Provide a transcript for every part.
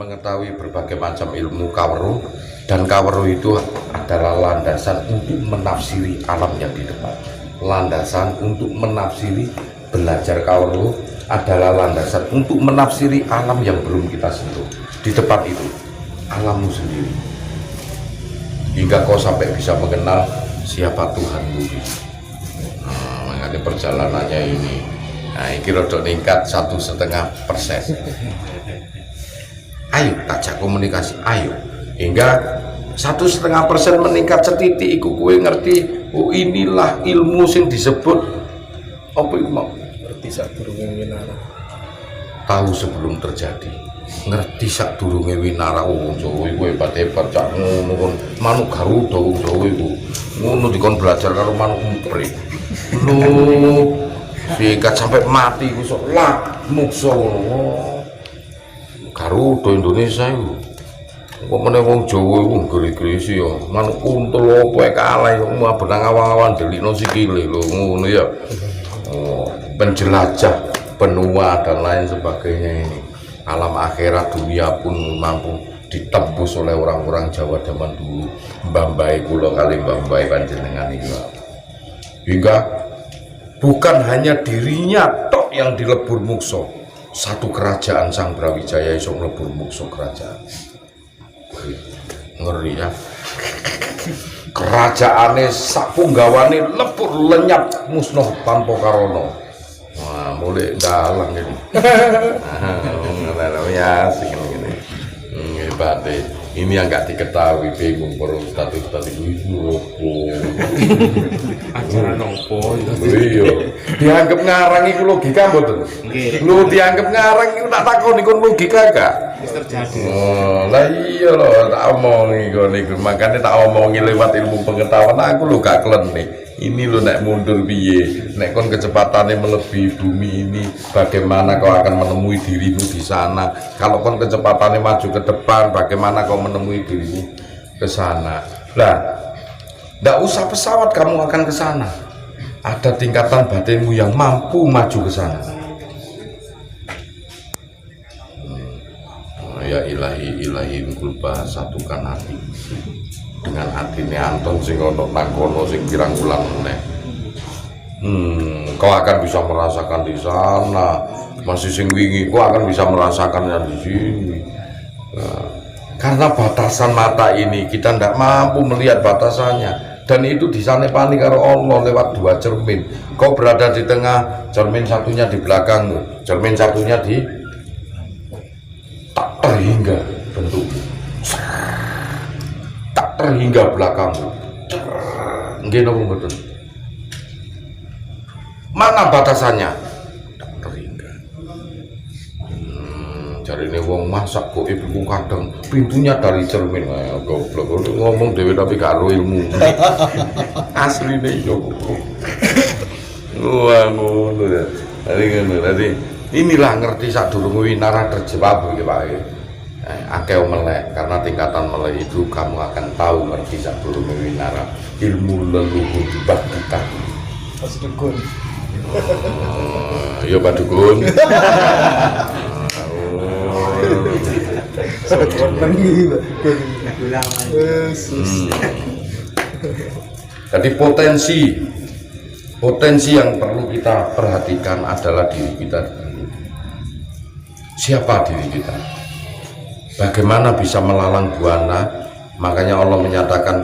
mengetahui berbagai macam ilmu kaweruh, dan kaweruh itu adalah landasan untuk menafsiri alam yang di depan. Landasan untuk menafsiri belajar kaweruh adalah landasan untuk menafsiri alam yang belum kita sentuh. Di depan itu alammu sendiri, hingga kau sampai bisa mengenal siapa Tuhanmu. Mengenai perjalanannya ini, nah ini rodok ningkat 1,5%. Ayo tajak komunikasi, ayo hingga 1,5% meningkat setitik iku kue ngerti. Oh inilah ilmu sing disebut apa itu mau ngerti sadurunge winara, tahu sebelum terjadi, ngerti sadurunge winara. Oh Jawa iku hebat-hebat cak ngono kon manuk Garuda Jawa iku ngono dikon belajar karo manuk emprit lho sikat sampai mati iku sok lak muksa ngono. Garuda Indonesia iku kok meneh wong Jawa iku ngeri-gerisi ya manuk untul opo kalah kok mau benang awang-awang delikno sikile lho ngono ya. Oh, penjelajah benua dan lain sebagainya ini. Alam akhirat dunia pun mampu ditembus oleh orang-orang Jawa zaman dulu. Mbambai kula kali mbambai panjenengan iki. Hingga bukan hanya dirinya tok yang dilebur mukso. Satu kerajaan Sang Brawijaya iso mlebur mukso kerajaan. Ngeri ya. Kerajaane sapunggawane lebur lenyap musnah tanpa karono. Wah, mulai dalang ini. Ya, asik ini. Hebat deh. Ini yang nggak diketahui, bingung para ustadz itu opo. ajaran opo Iya. Dianggap ngarang itu logika mboten. Lu dianggap ngarang itu tak takon iku logika gak? terjadi. Oh, lah iya loh, tak omongi kok niku. Makanya tak omongi lewat ilmu pengetahuan aku lho gak klenik. Ini lo nek mundur piye, nek kon kecepatannya melebihi bumi ini, bagaimana kau akan menemui dirimu di sana? Kalau kon kecepatannya maju ke depan, bagaimana kau menemui dirimu ke sana? Lah, ndak usah pesawat kamu akan ke sana. Ada tingkatan batinmu yang mampu maju ke sana. Ya ilahi kulba satukan hati dengan hati ini Anton sing ono nang kono sing pirang wulan meneh. Kau akan bisa merasakan di sana. Masih sing wingi kau akan bisa merasakannya di sini. Nah, karena batasan mata ini kita tidak mampu melihat batasannya, dan itu disanepani karo Allah lewat dua cermin. Kau berada di tengah, cermin satunya di belakangmu, cermin satunya di tak terhingga bentukmu, tak terhingga belakangmu. Nggih napa mboten? Mana batasannya? Tak terhingga. Cari ini wong masak kok ibu kadang pintunya dari cermin. Goblok ngomong dewe tapi gak ro ilmu. Asli nih yo. Wah ngono ya. Tadi inilah ngerti sadurunge winara terjawab iki Pak. Akeh melek, karena tingkatan melek itu kamu akan tahu ngerti sadurunge winara. Ilmu leluhur bab kita. Pas dukun. Iya Pak Dukun. Jadi potensi yang perlu kita perhatikan adalah diri kita dulu. Siapa diri kita? Bagaimana bisa melalang buana? Makanya Allah menyatakan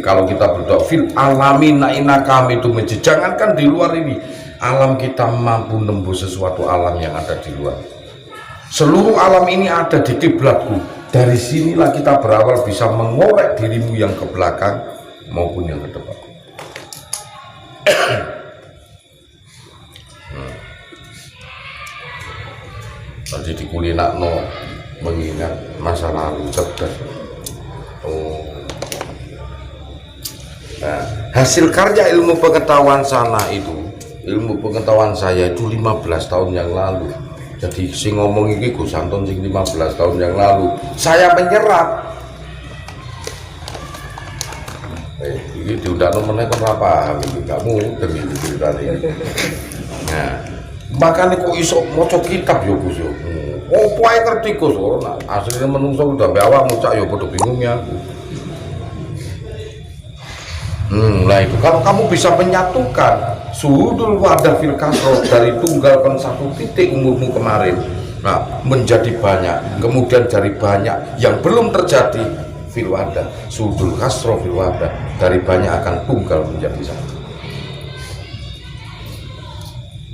kalau kita berdoa fil alamina kami itu jangankan di luar ini, alam kita mampu nembus sesuatu alam yang ada di luar. Seluruh alam ini ada di kiblatku. Dari sinilah kita berawal bisa mengorek dirimu yang ke belakang maupun yang ke depan. Tadi dikulinakno mengingat masa lalu cerdas. Nah, hasil karya ilmu pengetahuan ilmu pengetahuan saya itu 15 tahun yang lalu. Jadi sing ngomong iki Gus Anton sing 15 tahun yang lalu saya menyerap. Ini diundang meneh kon ora paham iki kamu demi ceritane ini. Nah, makanya kok iso maca kitab yo Gus yo. Opo ae ngerti Gus. Oh, nah, asline menungso udah mbek awakmu cak ya padha bingung ya aku. Nah itu kalau kamu bisa menyatukan suhudul wadah fil kasroh dari tunggalkan satu titik umurmu kemarin, nah menjadi banyak, kemudian dari banyak yang belum terjadi fil wadah, suhudul kasroh fil wadah, dari banyak akan tunggal menjadi satu.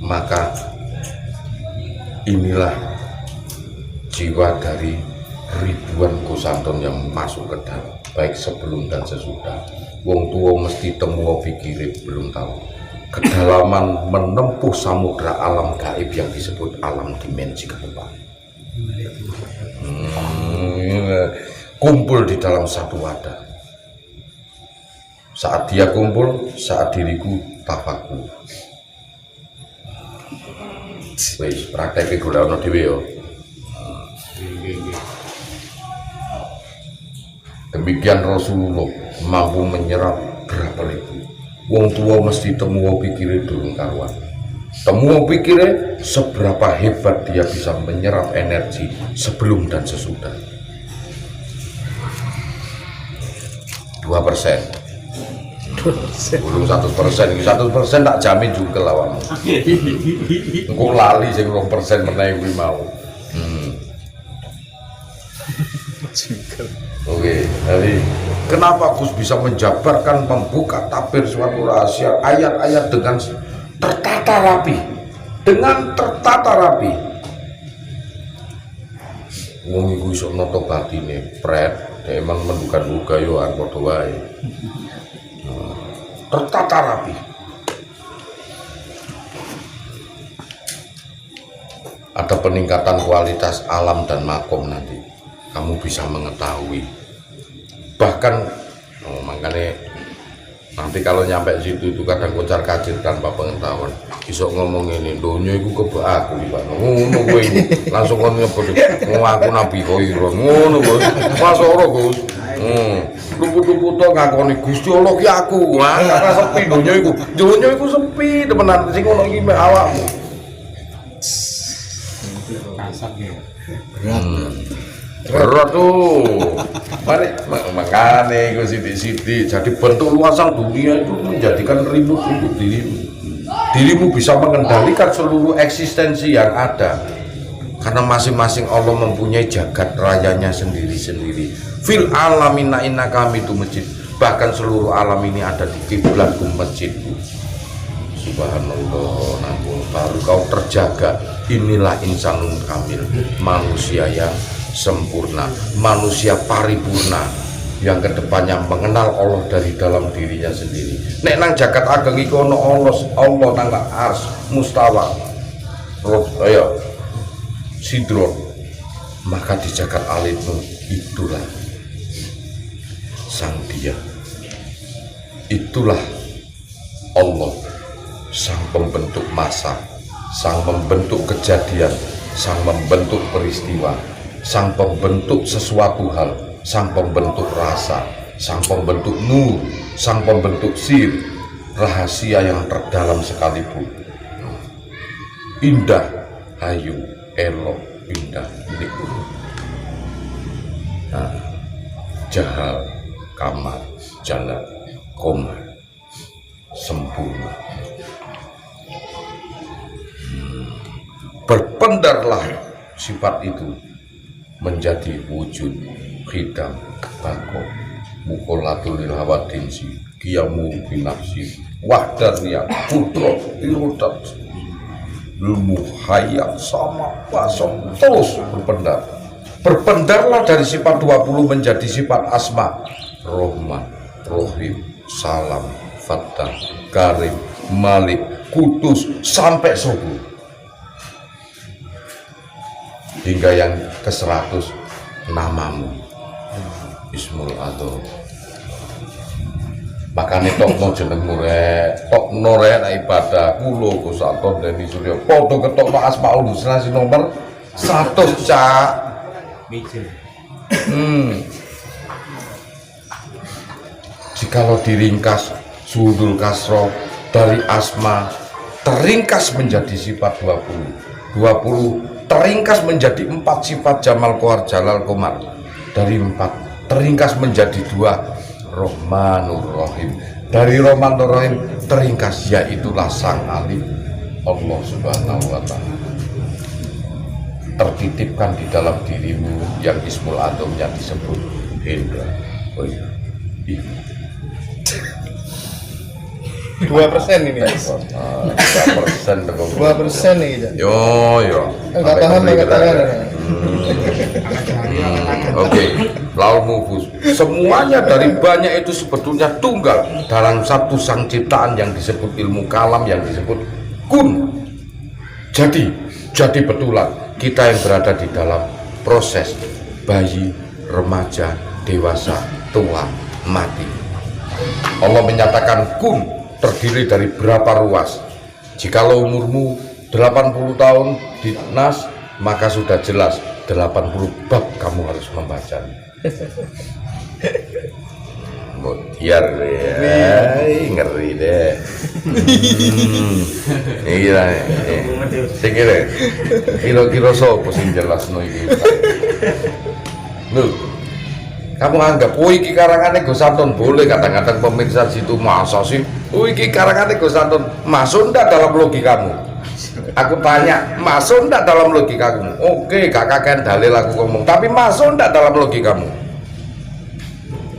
Maka inilah jiwa dari ribuan Gusanton yang masuk ke dalam, baik sebelum dan sesudah. Wong tua mesti temu pikirin belum tahu kedalaman menempuh samudra alam gaib yang disebut alam dimensi kedepan. Kumpul di dalam satu wadah. Saat dia kumpul, saat diriku tafakur. Wis praktek golek ana dhewe yo. Demikian Rasulullah mampu menyerap berapa ribu. Wong tua mesti temu pikire durung karuan. Temu pikire seberapa hebat dia bisa menyerap energi sebelum dan sesudah. 2%. Belum 100%, 100% tak jamin juga lawan. Engko lali sing 2% menawi kuwi mau. Oke, jadi kenapa Gus bisa menjabarkan membuka tabir suatu rahasia ayat-ayat dengan tertata rapi, Wong iku iso nata batine, pret, emang menduga-duga yo padha wae. Tertata rapi. Ada peningkatan kualitas alam dan makom nanti. Kamu bisa mengetahui. Bahkan makanya nanti kalau nyampe situ itu kadang kocar kacir tanpa pengetahuan. Isok ngomong ini, donya iku kebak aku iki Pak. Ngono kowe langsung kon nyebut ngaku nabi khairun. Ngono Gus. Masoro Gus. Luput-luput to ngakoni Gusti Allah ki aku. Wah, ora sepi donya iku. Donya iku sepi temenan sing ngono iki mek awakmu. Kasar ya. Berat tuh, mari makanya itu sidik-sidik. Jadi bentuk luasan dunia itu menjadikan ribut-ribut dirimu. Dirimu bisa mengendalikan seluruh eksistensi yang ada. Karena masing-masing Allah mempunyai jagat rayanya sendiri-sendiri. Fil alamina inna kami itu masjid. Bahkan seluruh alam ini ada di kiblatku masjidku. Subhanallah, namun baru kau terjaga. Inilah insanun kamil, manusia yang sempurna, manusia paripurna yang kedepannya mengenal Allah dari dalam dirinya sendiri. Nek nang jagat ageng iku ono Allah nang ars mustawa ayo sidron, maka di jagat alimmu itulah sang dia, itulah Allah, sang pembentuk masa, sang membentuk kejadian, sang membentuk peristiwa, sang pembentuk sesuatu hal, sang pembentuk rasa, sang pembentuk nur, sang pembentuk sir, rahasia yang terdalam sekalipun. Indah, hayu, elok, indah, nikmat. Nah, jahal, kamar, jalan, komar, sempurna. Berpendarlah sifat itu menjadi wujud khidam bako mukolatul hawadinsi kiamu binafsi wahdarnya kudrot irudat ilmu hayat sama basam terus berpendarlah dari sifat 20 menjadi sifat asma Rahman, Rohim, Salam, Fattah, Karim, Malik, Kudus sampai subuh hingga yang ke-100 namamu Ismul Adham. Makane tokno jenengmu rek, tokno rek nek ibadah kula Gusanton Deni Surya padha ketokno Asmaul Husna nomor 100 cak. Mikir. Jikalau diringkas Suhudul Kasroh dari asma teringkas menjadi sifat 20 teringkas menjadi 4 sifat Jamal Kohar Jalal Komar. Dari 4 teringkas menjadi 2 Rahmanur Rahim. Dari Rahmanur Rahim teringkas yaitulah Sang Alim Allah Subhanahu wa Ta'ala. Tertitipkan di dalam dirimu yang Ismul Adhamnya disebut Hendra. Oh iya. 2% ini. 2% 2% nih kita. Yo. Enggak paham mengatakan. Oke, lalu mufus. Semuanya dari banyak itu sebetulnya tunggal dalam satu sang ciptaan yang disebut ilmu kalam, yang disebut kun. Jadi betulan kita yang berada di dalam proses bayi, remaja, dewasa, tua, mati. Allah menyatakan kun terdiri dari berapa ruas. Jikalau umurmu 80 tahun di nas, maka sudah jelas 80 bab kamu harus membaca. Mutiar ya, ngeri deh. Iya, kira-kira sopo sing jelas no iki. Loh, kamu anggap, oh iki karangane Gus Anton, boleh kadang-kadang pemirsa situ masa sih, oh iki karangane Gus Anton, masuk ndak dalam logikamu? Aku tanya, masuk ndak dalam logikamu? Oke, gak kakean dalil aku ngomong, tapi masuk ndak dalam logikamu?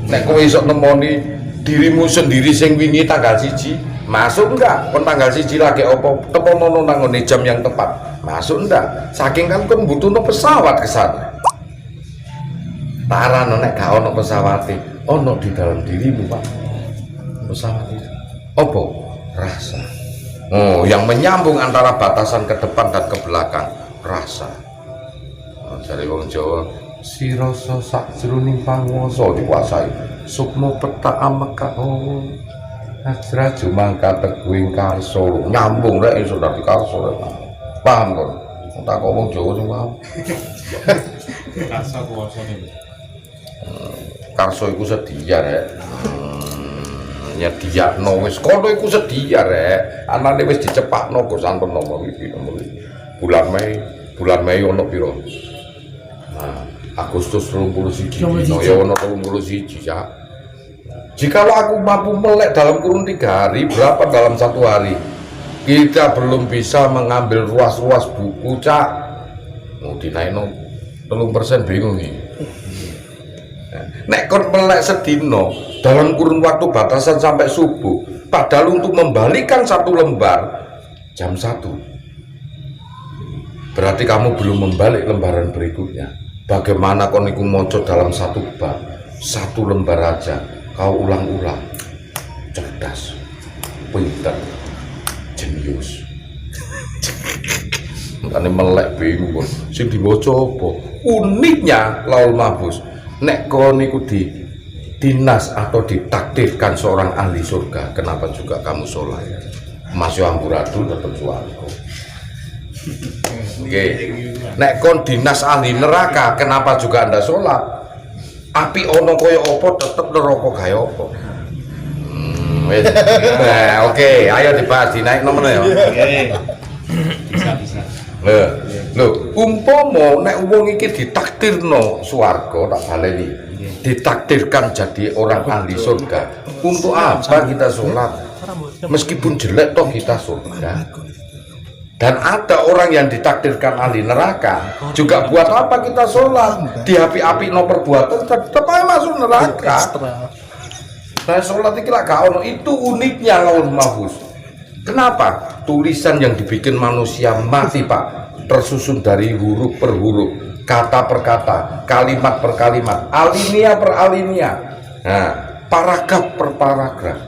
Nek kowe iso nemoni dirimu sendiri sing wingi tanggal 1, masuk enggak? Kon tanggal 1 lagi opo tepono nang ngene jam yang tepat. Masuk enggak? Saking kan kon butuhno pesawat ke sana. Tarano nek gak ono pesawate, ono di dalam dirimu, Pak. Pesawat itu. Opo? Rasa. Oh, yang menyambung antara batasan ke depan dan ke belakang, rasa. Oh, dari wong Jawa, si rasa sakjroning panguwasa dikuasai sukma peta amekao ajraju mangka teguing karso nyambung rek iso dadi karso rek paham kok tak ngomong Jawa sing paham Karsa kuwasa nih. karso iku sedia rek nyediakno wis kono iku sedia rek anane wis dicepakno Gus Anton nomor iki bulan Mei ono piro Agustus 31 dino ya ono 31 ya. Jikalau aku mampu melek dalam kurun 3 hari, berapa dalam 1 hari? Kita belum bisa mengambil ruas-ruas buku, Cak. Mau dinaikno 3% bingung nih. Nek kon melek sedino dalam kurun waktu batasan sampai subuh, padahal untuk membalikan 1 lembar jam 1. Berarti kamu belum membalik lembaran berikutnya. Bagaimana kau niku moco dalam 1 bab, 1 lembar aja kau ulang-ulang, cerdas, pintar, jenius. Makanya melek bingung, sing dibaca apa? Uniknya Laul Mahfuz, nek kau niku dinas atau ditakdirkan seorang ahli surga, kenapa juga kamu sholat? Masih amburadul tetap suaraku. Oke, nek kon dinas ahli neraka, kenapa juga Anda sholat? Api ono koyo opo tetep neraka kaya opo. Oke, ayo dibahas dinaik nomor ya. Bisa. Lho, umpama nek wong iki ditakdirno swarga, tak baleni. Ditakdirkan jadi orang ahli surga. Untuk apa kita sholat? Meskipun jelek toh kita surga. Dan ada orang yang ditakdirkan ahli neraka juga, buat apa kita sholat? Di api-api no perbuatan tetap aja masuk neraka. Nah sholat itu gak ono, itu uniknya Laul Mahfuz. Kenapa? Tulisan yang dibikin manusia mati, Pak, tersusun dari huruf per huruf, kata per kata, kalimat per kalimat, alinea per alinea, nah, paragraf per paragraf,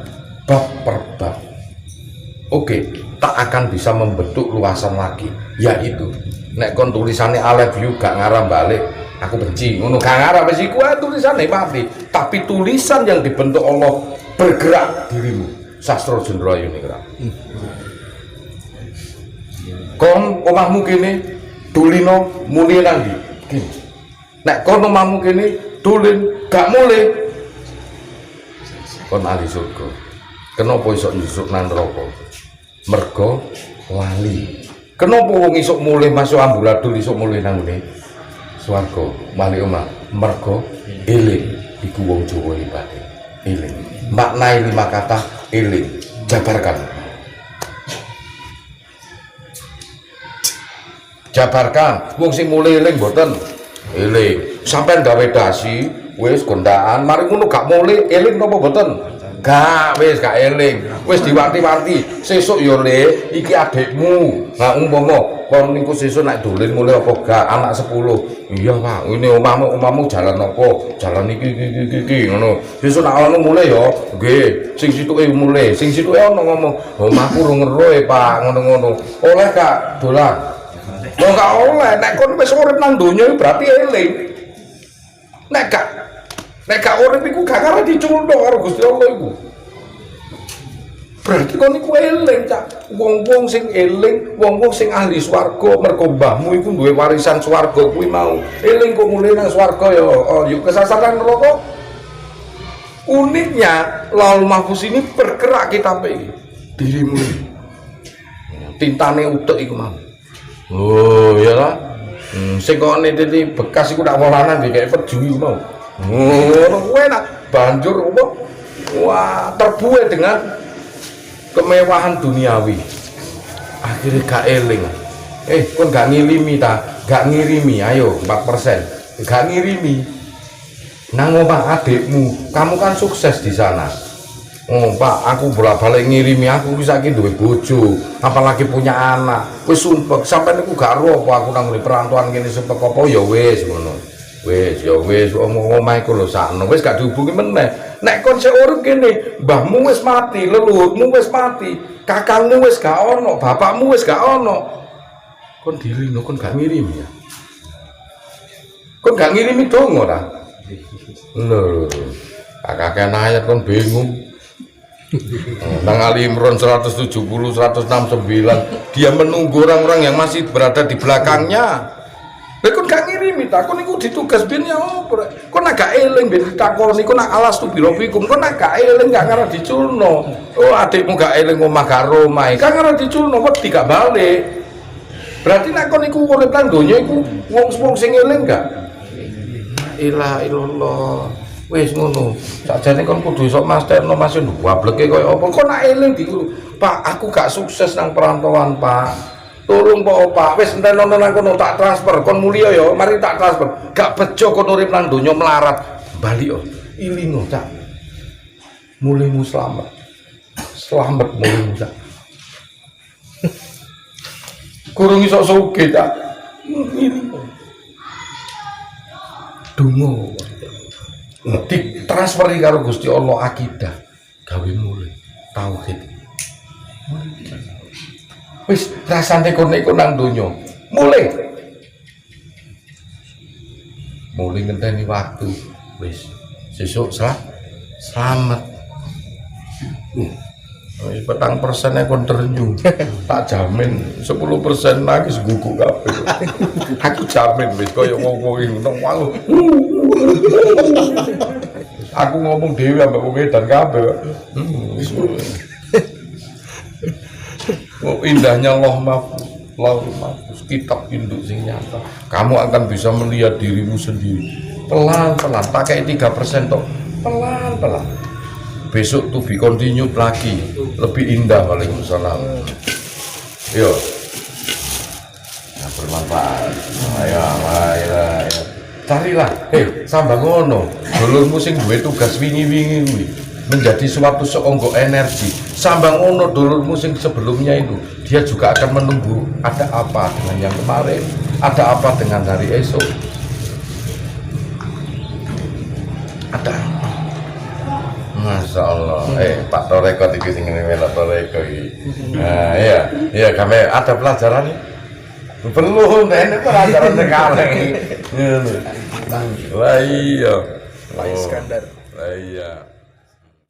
bab per bab. Oke, tak akan bisa membentuk luasan lagi, yaitu nek kon tulisannya I love you gak ngarang balik aku benci ngono gak ngarang wis iku tulisannya mati, tapi tulisan yang dibentuk Allah bergerak dirimu sastra jendra yunikra. Kon omahmu kene tulino muni nang ndi kene, nek kon omahmu kene tulin gak mulih kon ahli surga. Kenapa iso njusuk nang neraka? Mergo lali Kenapa wong isuk mulih masuk amburadul isuk mulih nang ngene swarga malih omah mergo eling iku wong Jawa ibate eling maknai 5 kata eling jabarkan wong sing mulih eling mboten eling sampean gawe dasi wis gondaan mari ngono gak mulih eling napa mboten gak wis gak eling wis diwanti-wanti sesuk yo Le iki adikmu nah umpama kon niku sesuk nek dolen mulih apa gak anak 10 iya Pak ini omahmu jalan apa jalan iki ngono sesuk nek ono mulih yo nggih sing situke mulih sing situke ono ngomong omahku rung ngeroe Pak ngono-ngono oleh gak dolan lho gak oleh nek kon wis urip nang donya berarti eling nek gak urip iku gak karo diculno karo Gusti Allah iku. Berarti kon iku eling cak. Wong-wong sing eling, wong-wong sing ahli swarga mergo mbahmu iku duwe warisan swarga kuwi mau. Eling kok mulih nang swarga ya yuk kesasaran neraka. Uniknya Laul Mahfuz ini bergerak kitabe iki. Dirimu. Tintane utek iku mau. Oh, iyalah. Sing kok nititi bekas iku tak wolanan dikek peju iku mau. Oh, enak banjur apa? Wah, terbuai dengan kemewahan duniawi. Akhirnya gak eling. Kon gak ngilimi ta? Gak ngirimi, ayo 4%. Gak ngirimi. Nang omah adikmu, kamu kan sukses di sana. Oh, Pak, aku bolak-balik ngirimi aku bisa ki duwe bojo, apalagi punya anak. Wis sumpek, sampeyan niku gak ro apa aku nang perantauan kene sumpek apa ya wis ngono. Wis ya wis omah iku lho sakno wis gak dihubungi meneh nek kon sik urip kene mbahmu wis mati leluhurmu wis mati kakangmu wis gak ono bapakmu wis gak ono kon dilino kon gak ngirim ya kon gak ngirimi donga ta lho kakek ayat kon bingung nang Ali Imran 170 169 dia menunggu orang-orang yang masih berada di belakangnya. Lha kon gak ngirimi ta, kon iku ditugas ben ya opo. Kon gak eling ben ditakoni, kon alas tu birofikum, kon gak eling gak ngarep diculno. Oh, adikmu gak eling omah gak romahe, gak ngarep diculno wedi gak balik. Berarti nek kon iku urip nang donya iku wong sing eling gak? Ilah illallah. Wis ngono. Sakjane kon kudu iso masterno Mas yo wableke koyo apa. Kon nak eling diku. Pak, aku gak sukses nang perantauan, Pak. Tolong Pak, wis enteno nang kono tak transfer, kon mulya ya, mari tak transfer. Gak bejo kon urip nang donya melarat. Bali yo. Ilingo, Cak. Mulihmu selamat. Selamat mulihmu, Cak. Kurang iso sugih, Cak. Ilingo. Donga. Ditransferi karo Gusti Allah akidah. Gawe mulih tauhid. Wis rasane kon iku nang donya mulih ngenteni waktu wis sesuk selamat wis 4% kon terenyu tak jamin 10% lagi seguguk kabeh aku jamin wis kaya wong-wong iki ngono aku ngomong dhewe ambek wong edan kabeh wis oh, indahnya Laul Mahfuz, kitab induk sing nyata. Kamu akan bisa melihat dirimu sendiri. Pelan-pelan, pakai 3% toh. Pelan-pelan. Besok tuh be continue lagi, lebih indah. Waalaikumsalam. Yo. Nah, bermanfaat. Ayo. Carilah. Sambang ngono. Dulurmu sing duwe tugas wingi-wingi kuwi. Menjadi suatu seonggok energi sambang ono dulurmu sing sebelumnya itu dia juga akan menunggu ada apa dengan yang kemarin ada apa dengan hari esok ada apa Masya Allah Pak Toreko iki sing melok Toreko iki nah iya kami ada pelajaran perlu ini pelajaran sekarang wah iya Pak Iskandar iya